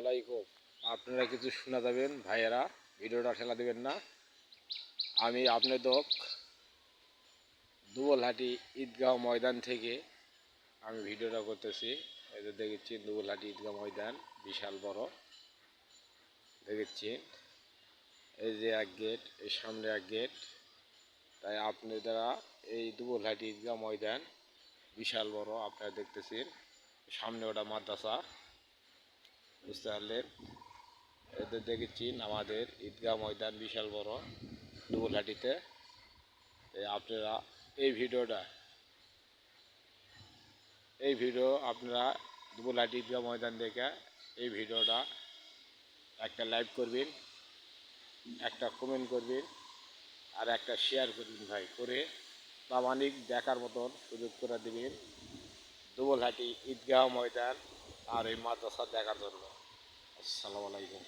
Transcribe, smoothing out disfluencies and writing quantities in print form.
আলাইকুম। আপনারা কিছু শোনা যাবেন ভাইয়েরা, ভিডিওটা ঠেলা দেবেন না। আমি আপনাদের দুবলহাটি ঈদগাঁও ময়দান থেকে আমি ভিডিওটা করতেছি। এই যে দেখেছি দুবলহাটি ঈদগাঁও ময়দান বিশাল বড়, দেখেছি এই যে এক গেট, এই সামনে এক গেট। তাই আপনারা এই দুবলহাটি ঈদগাঁও ময়দান বিশাল বড়, আপনারা দেখতেছেন। সামনে ওটা মাদ্রাসা, বুঝতে পারলেন। এদের দেখেছি আমাদের ঈদগাহ ময়দান বিশাল বড় দুবলহাটিতে। আপনারা এই ভিডিও আপনারা দুবলহাটি ঈদগাহ ময়দান দেখে এই ভিডিওটা একটা লাইক করবেন, একটা কমেন্ট করবেন, আর একটা শেয়ার করবেন ভাই, করে প্রামাণিক দেখার মতন সুযোগ করে দেবেন দুবলহাটি ঈদগাহ ময়দান আর এই মাদ্রাসা দেখার জন্য। আসসালামু আলাইকুম।